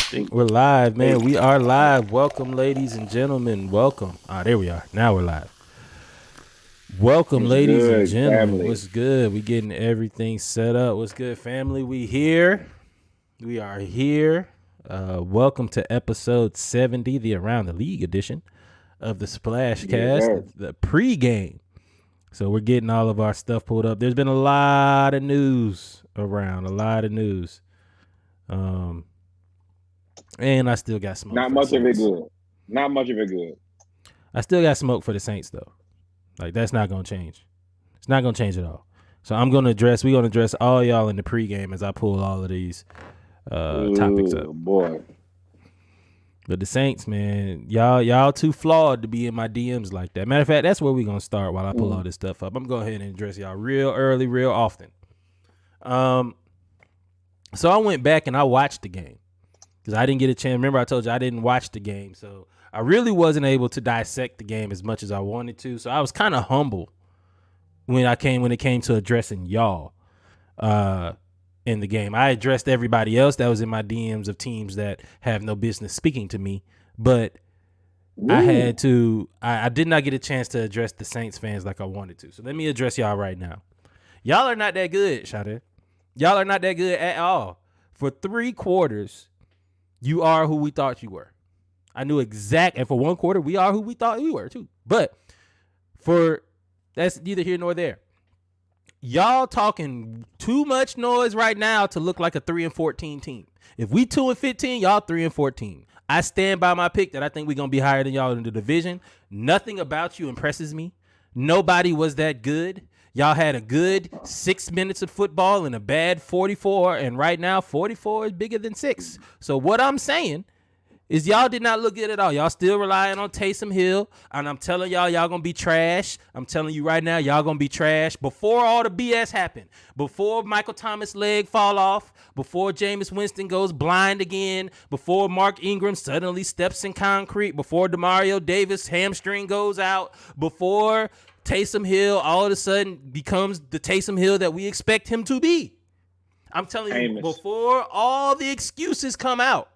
think we're live, man. We are live. Welcome, ladies and gentlemen. Welcome. There we are. Now we're live. Welcome, What's ladies and good, gentlemen. family? What's good? We getting everything set up. What's good, family? We here. We are here. Welcome to episode 70, the Around the League edition of the Splashcast, Yeah. the pregame. So we're getting all of our stuff pulled up. There's been a lot of news around, and I still got smoke Not for the much of it Saints. good. Not much of it good. I still got smoke for the Saints, though. Like, that's not going to change. It's not going to change at all. So we're going to address all y'all in the pregame as I pull all of these topics up. Boy. But the Saints, man, y'all too flawed to be in my DMs like that. Matter of fact, that's where we're going to start while I pull all this stuff up. I'm going to go ahead and address y'all real early, real often. So I went back and I watched the game because I didn't get a chance. Remember, I told you I didn't watch the game. So I really wasn't able to dissect the game as much as I wanted to. So I was kind of humble when it came to addressing y'all in the game. I addressed everybody else that was in my DMs of teams that have no business speaking to me, but I did not get a chance to address the Saints fans like I wanted to. So let me address y'all right now. Y'all are not that good, Shade. Y'all are not that good at all. For 3 quarters, you are who we thought you were. I knew and for 1 quarter, we are who we thought we were too. But that's neither here nor there. Y'all talking too much noise right now to look like a 3-14 team. If we 2-15, y'all 3-14. I stand by my pick that I think we're gonna be higher than y'all in the division. Nothing about you impresses me. Nobody was that good. Y'all had a good 6 minutes of football and a bad 44, and right now 44 is bigger than 6. So what I'm saying is y'all did not look good at all. Y'all still relying on Taysom Hill, and I'm telling y'all gonna be trash. I'm telling you right now, y'all gonna be trash before all the BS happened. Before Michael Thomas' leg fall off, before Jameis Winston goes blind again, before Mark Ingram suddenly steps in concrete, before Demario Davis' hamstring goes out, before Taysom Hill all of a sudden becomes the Taysom Hill that we expect him to be. I'm telling you, before all the excuses come out,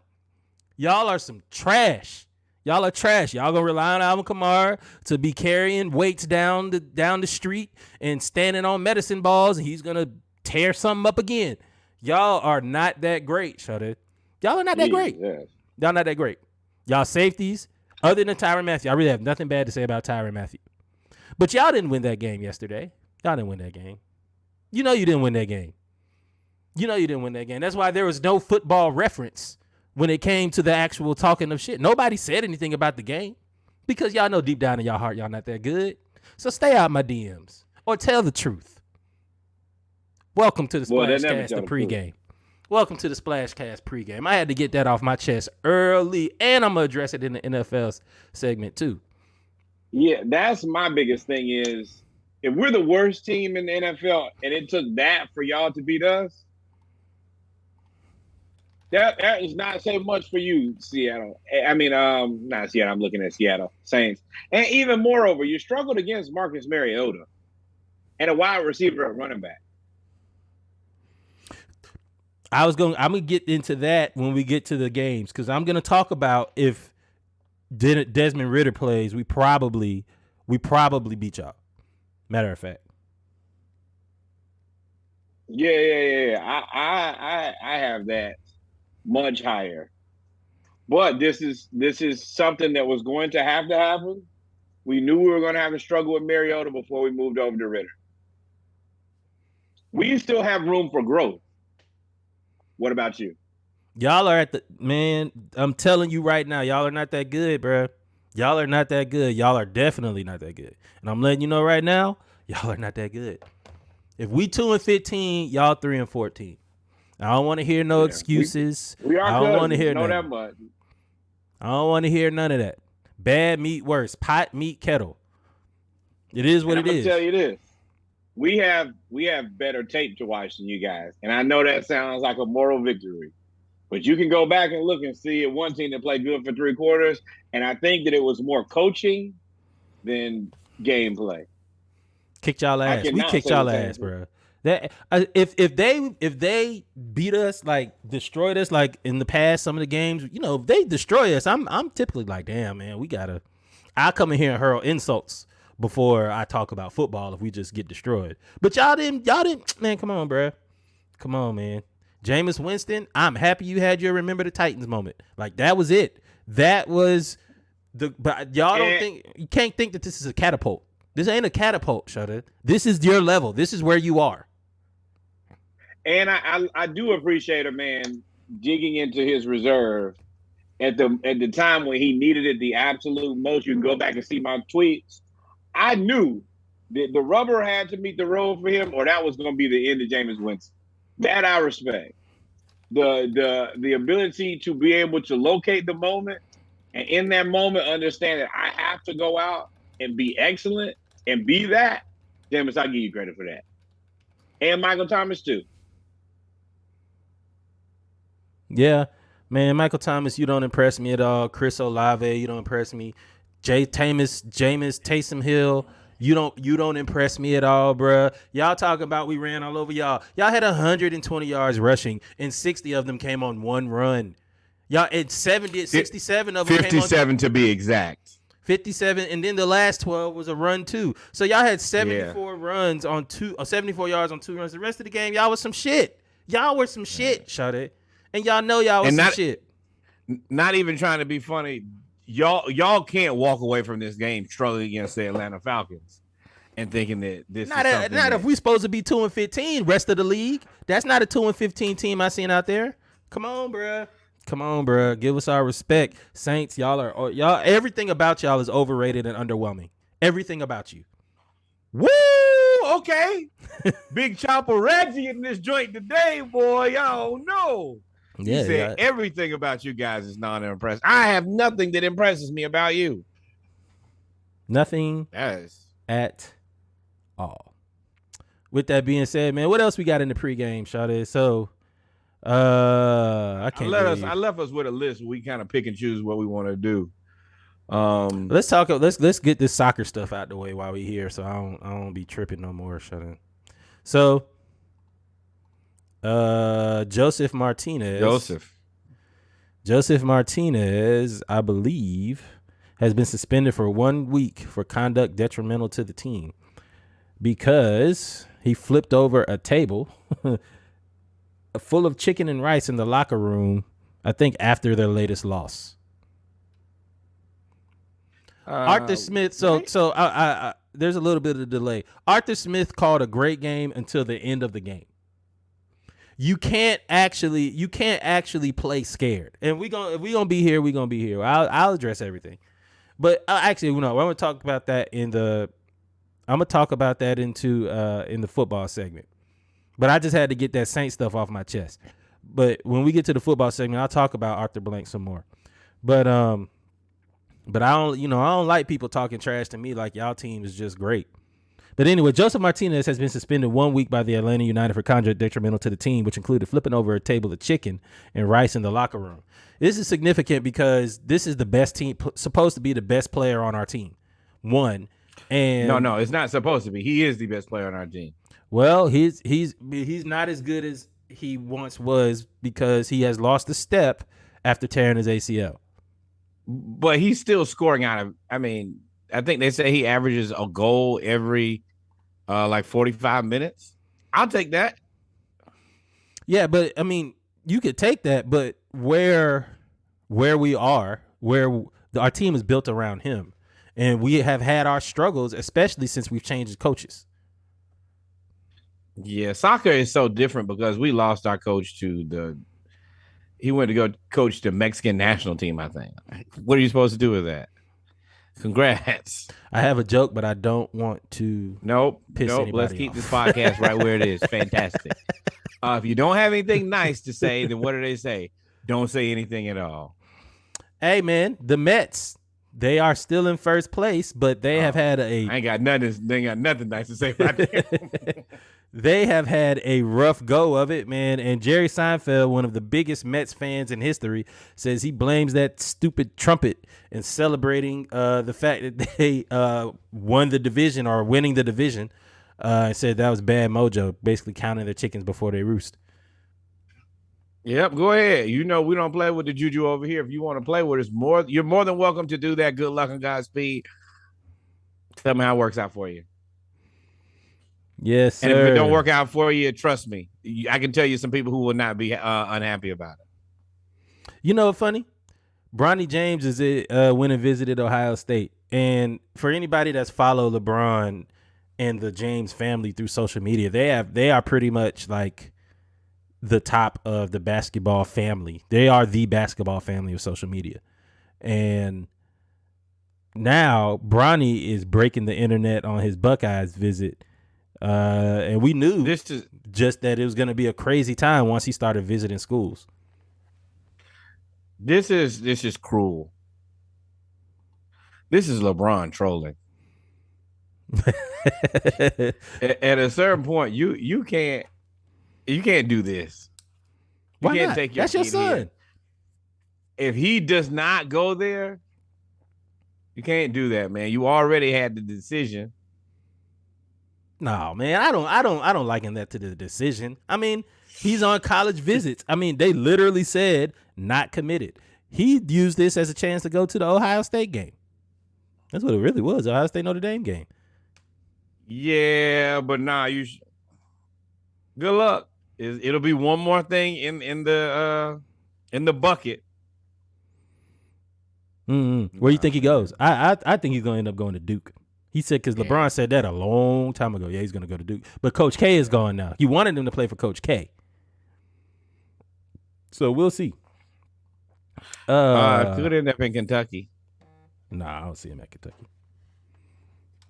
y'all are some trash. Y'all are trash. Y'all gonna rely on Alvin Kamara to be carrying weights down the street and standing on medicine balls, and he's gonna tear something up again. Y'all are not that great, Shudder. Y'all are not that great. Yes. Y'all not that great. Y'all safeties, other than Tyrann Mathieu, I really have nothing bad to say about Tyrann Mathieu. But y'all didn't win that game yesterday. Y'all didn't win that game. You know you didn't win that game. You know you didn't win that game. That's why there was no football reference when it came to the actual talking of shit. Nobody said anything about the game because y'all know deep down in y'all heart y'all not that good. So stay out my DMs or tell the truth. Welcome to the Splashcast, the pregame. Welcome to the Splashcast pregame. I had to get that off my chest early, and I'm going to address it in the NFL segment too. Yeah, that's my biggest thing is if we're the worst team in the NFL and it took that for y'all to beat us, that is not saying much for you, Seattle. I mean, not Seattle. I'm looking at Seattle Saints. And even moreover, you struggled against Marcus Mariota and a wide receiver at running back. I'm gonna get into that when we get to the games because I'm gonna talk about if Desmond Ridder plays, we probably beat y'all. Matter of fact. Yeah. I have that much higher. But this is something that was going to happen. We knew we were going to have to struggle with Mariota before we moved over to Ridder. We still have room for growth. What about you? Y'all are I'm telling you right now, y'all are not that good, bro. Y'all are not that good. Y'all are definitely not that good. And I'm letting you know right now, y'all are not that good. If we 2-15, y'all 3-14. I don't want to hear no excuses. We are. I don't want to hear none. That much. I don't want to hear none of that. Bad meat worse. Pot meat kettle. It is what it is. I'm gonna tell you this. We have better tape to watch than you guys. And I know that sounds like a moral victory. But you can go back and look and see one team that played good for 3 quarters. And I think that it was more coaching than gameplay. Kicked y'all ass. We kicked y'all ass, bro. That if they beat us, like destroyed us, like in the past, some of the games, if they destroy us, I'm typically like, damn man, we gotta. I come in here and hurl insults before I talk about football if we just get destroyed. But y'all didn't, man. Come on, bro. Come on, man. Jameis Winston, I'm happy you had your Remember the Titans moment. Like that was it. That was but y'all don't think, you can't think that this is a catapult. This ain't a catapult, Shutter. This is your level. This is where you are. And I do appreciate a man digging into his reserve at the time when he needed it the absolute most. You can go back and see my tweets. I knew that the rubber had to meet the road for him, or that was going to be the end of Jameis Winston. That I respect. The ability to be able to locate the moment, and in that moment understand that I have to go out and be excellent and be that. Jameis, I give you credit for that. And Michael Thomas too. Yeah, man, Michael Thomas, you don't impress me at all. Chris Olave, you don't impress me. Jameis, Taysom Hill, you don't impress me at all, bruh. Y'all talking about we ran all over y'all. Y'all had 120 yards rushing, and 60 of them came on one run. Y'all at 67 of them 57 came on, to be exact. 57, and then the last 12 was a run too. So y'all had 74 runs on 74 yards on 2 runs. The rest of the game, y'all was some shit. Y'all were some shit, shut it. And y'all know y'all was some shit. Not even trying to be funny. Y'all can't walk away from this game struggling against the Atlanta Falcons and thinking that this not is something not if we supposed to be 2-15. Rest of the league, that's not a 2-15 team I seen out there. Come on, bruh. Give us our respect, Saints. Y'all. Everything about y'all is overrated and underwhelming. Everything about you. Woo! Okay. Big Chopper Reggie in this joint today, boy. Y'all know. Yeah, you said everything about you guys is not impressive. I have nothing that impresses me about you. Nothing at all. With that being said, man, what else we got in the pregame, Shawty? So, I left us with a list. We kind of pick and choose what we want to do. Let's talk. Let's get this soccer stuff out the way while we here, so I don't be tripping no more. Shut in. So, Joseph Martinez, I believe, has been suspended for 1 week for conduct detrimental to the team because he flipped over a table full of chicken and rice in the locker room, I think after their latest loss. Arthur Smith. So I there's a little bit of a delay. Arthur Smith called a great game until the end of the game. You can't actually play scared. And if we gonna be here. I'll address everything. But actually, no, I'm gonna talk about that in the football segment. But I just had to get that Saint stuff off my chest. But when we get to the football segment, I'll talk about Arthur Blank some more. But I don't like people talking trash to me like y'all team is just great. But anyway, Joseph Martinez has been suspended 1 week by the Atlanta United for conduct detrimental to the team, which included flipping over a table of chicken and rice in the locker room. This is significant because this is the best team, supposed to be the best player on our team. One, and no, it's not supposed to be. He is the best player on our team. Well, he's not as good as he once was because he has lost a step after tearing his ACL. But he's still scoring out of. I mean, I think they say he averages a goal every 45 minutes. I'll take that. Yeah, but I mean, you could take that, but where we are, our team is built around him, and we have had our struggles, especially since we've changed coaches. Yeah, soccer is so different because we lost our coach he went to go coach the Mexican national team, I think. What are you supposed to do with that? Congrats. I have a joke, but I don't want to. Nope. Anybody Let's keep off. this podcast right where it is. Fantastic. If you don't have anything nice to say, then what do they say? Don't say anything at all. Hey, man, the Mets, they are still in first place, but they have had they ain't got nothing nice to say about them. They have had a rough go of it, man. And Jerry Seinfeld, one of the biggest Mets fans in history, says he blames that stupid trumpet in celebrating the fact that they won the division or winning the division and said that was bad mojo, basically counting their chickens before they roost. Yep, go ahead. You know we don't play with the juju over here. If you want to play with us more, you're more than welcome to do that. Good luck and Godspeed. Tell me how it works out for you. Yes, sir. And if it don't work out for you, trust me, I can tell you some people who will not be unhappy about it. You know what's funny? Bronny James went and visited Ohio State, and for anybody that's followed LeBron and the James family through social media, they are pretty much like the top of the basketball family. They are the basketball family of social media. And now Bronny is breaking the internet on his Buckeyes visit. And we knew just that it was going to be a crazy time once he started visiting schools. This is cruel. This is LeBron trolling. At a certain point, you can't do this. You Why can't not? take your That's your kid son. here. If he does not go there, you can't do that, man. You already had the decision. No, man, I don't liken that to the decision. I mean, he's on college visits. I mean, they literally said not committed. He used this as a chance to go to the Ohio State game. That's what it really was, Ohio State Notre Dame game. Yeah, but nah, good luck. It'll be one more thing in the bucket. Mm-hmm. Where you think he goes? I think he's gonna end up going to Duke. He said because LeBron said that a long time ago. Yeah, he's gonna go to Duke. But Coach K is gone now. He wanted him to play for Coach K. So we'll see. Could end up in Kentucky. Nah, I don't see him at Kentucky.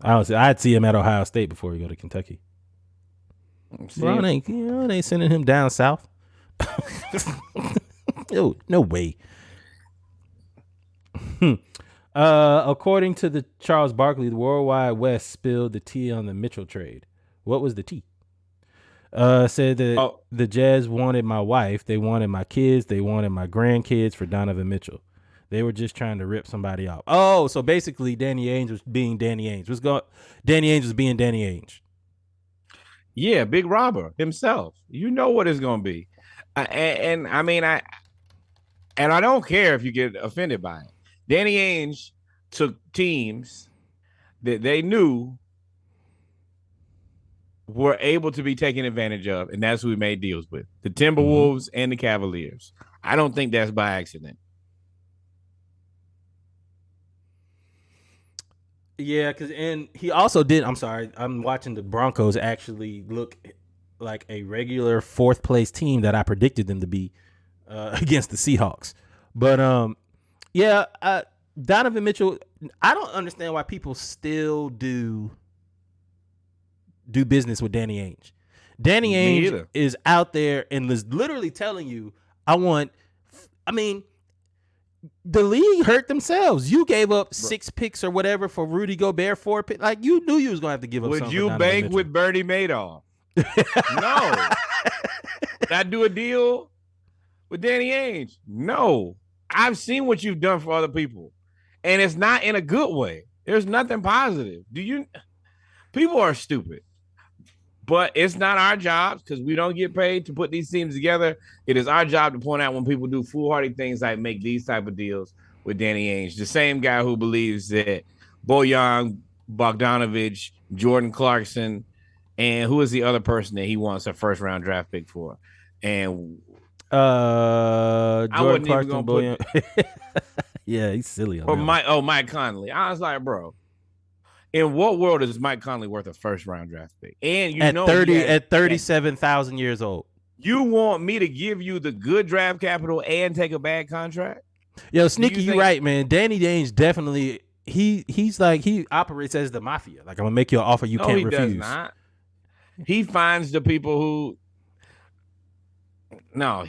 I'd see him at Ohio State before he go to Kentucky. Bro, ain't sending him down south. No way. According to the Charles Barkley, the World Wide West spilled the tea on the Mitchell trade. What was the tea? Said that the Jazz wanted my wife, they wanted my kids, they wanted my grandkids for Donovan Mitchell. They were just trying to rip somebody off. Oh, so basically Danny Ainge was being Danny Ainge. Danny Ainge was being Danny Ainge. Yeah, big robber himself. You know what it's gonna be, and I mean I don't care if you get offended by it. Danny Ainge took teams that they knew were able to be taken advantage of, and that's who he made deals with: the Timberwolves and the Cavaliers. I don't think that's by accident. Yeah, and he also did. I'm sorry, I'm watching the Broncos actually look like a regular fourth place team that I predicted them to be against the Seahawks. But Donovan Mitchell. I don't understand why people still do business with Danny Ainge. Danny Ainge is out there and is literally telling you, the league hurt themselves. You gave up 6 picks or whatever for Rudy Gobert, 4 picks. Like, you knew you was going to have to give up something. Would you bank with Bernie Madoff? No. Did I do a deal with Danny Ainge? No. I've seen what you've done for other people, and it's not in a good way. There's nothing positive. People are stupid. But it's not our job because we don't get paid to put these teams together. It is our job to point out when people do foolhardy things like make these type of deals with Danny Ainge, the same guy who believes that Bojan Bogdanovic, Jordan Clarkson, and who is the other person that he wants a first-round draft pick for? And Jordan Clarkson, Bojan. Yeah, he's silly. Or Mike Conley. I was like, bro. In what world is Mike Conley worth a first-round draft pick? And at 37,000 years old. You want me to give you the good draft capital and take a bad contract? Yo, Sneaky, you right, man. Danny Ainge definitely he's like he operates as the mafia. Like, I'm gonna make you an offer you can't refuse. Does not. He finds the people who. No,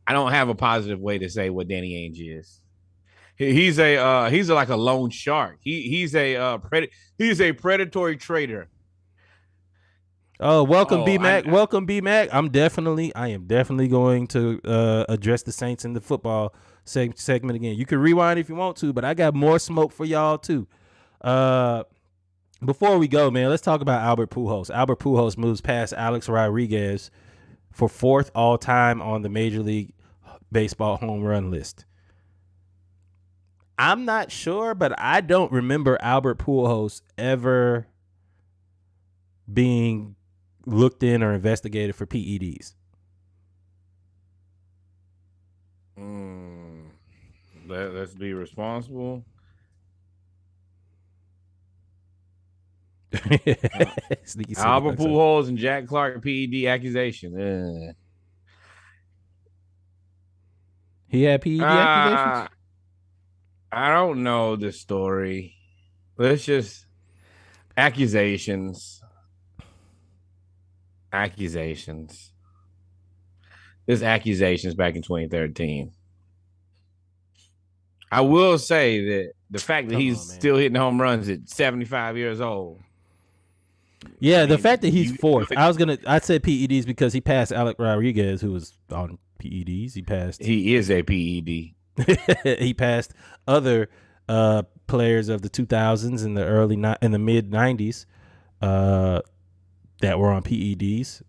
I don't have a positive way to say what Danny Ainge is. He's like a loan shark. He's a predatory trader. Oh, welcome B-Mac. Welcome B-Mac. I am definitely going to address the Saints in the football segment again. You can rewind if you want to, but I got more smoke for y'all too. Before we go, man, let's talk about Albert Pujols. Albert Pujols moves past Alex Rodriguez for 4th all time on the Major League Baseball home run list. I'm not sure, but I don't remember Albert Pujols ever being looked in or investigated for PEDs. Let's be responsible. Albert Pujols and Jack Clark PED accusation. He had PED accusations? I don't know the story. Let's just accusations. There's accusations back in 2013. I will say that the fact that he's still hitting home runs at 75 years old. Yeah, the fact that he's 4th. I said PEDs because he passed Alex Rodriguez, who was on PEDs. He is a PED. He passed other players of the 2000s and the mid 90s that were on PEDs.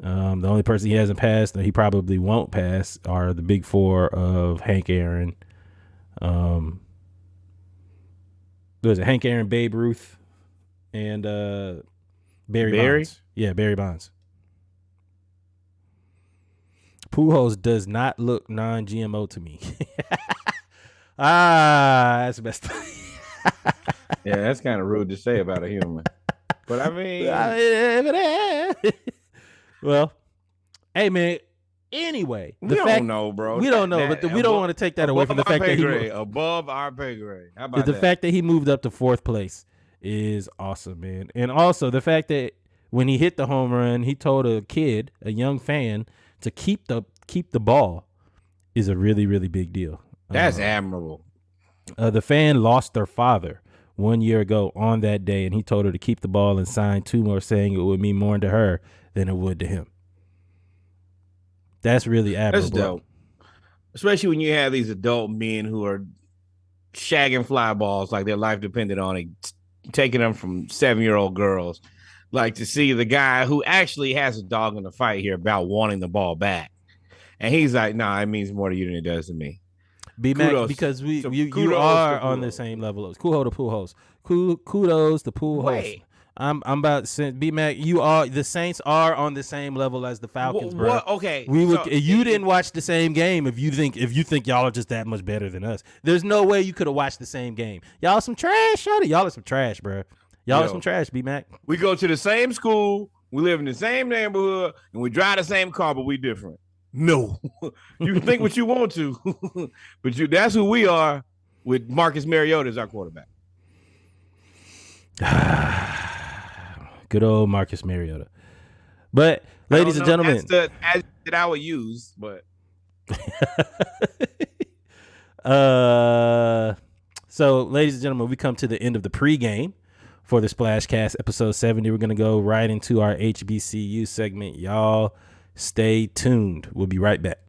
The only person he hasn't passed, and he probably won't pass, are the big 4 of Hank Aaron. Was it Hank Aaron, Babe Ruth, and Barry Bonds? Yeah, Barry Bonds. Pujols does not look non-GMO to me. That's messed up. Yeah, that's kind of rude to say about a human. But I mean, well, hey man. Anyway, we don't know, bro. We don't know, but we don't want to take that away from the fact that he above our pay grade. How about the fact that he moved up to 4th place is awesome, man. And also the fact that when he hit the home run, he told a young fan, to keep the ball is a really, really big deal. That's admirable. The fan lost their father 1 year ago on that day, and he told her to keep the ball and sign 2 more, saying it would mean more to her than it would to him. That's really admirable. That's dope. Especially when you have these adult men who are shagging fly balls like their life depended on it, taking them from 7-year-old girls. Like, to see the guy who actually has a dog in the fight here about wanting the ball back. And he's like, nah, it means more to you than it does to me. B-Mac, because you are on the same level. Kudos to Pujols. Kudos to Pujols. Wait. I'm about to say, B-Mac, the Saints are on the same level as the Falcons, bro. Okay. You didn't watch the same game if you think y'all are just that much better than us. There's no way you could have watched the same game. Y'all some trash, shorty. Y'all are some trash, bro. Y'all are some trash, B-Mac. We go to the same school, we live in the same neighborhood, and we drive the same car, but we different. No. You can think what you want to, but that's who we are with Marcus Mariota as our quarterback. Good old Marcus Mariota. But, ladies and gentlemen. That's the adjective that I would use, but. So, ladies and gentlemen, we come to the end of the pregame for the Splashcast episode 70. We're going to go right into our HBCU segment. Y'all stay tuned. We'll be right back.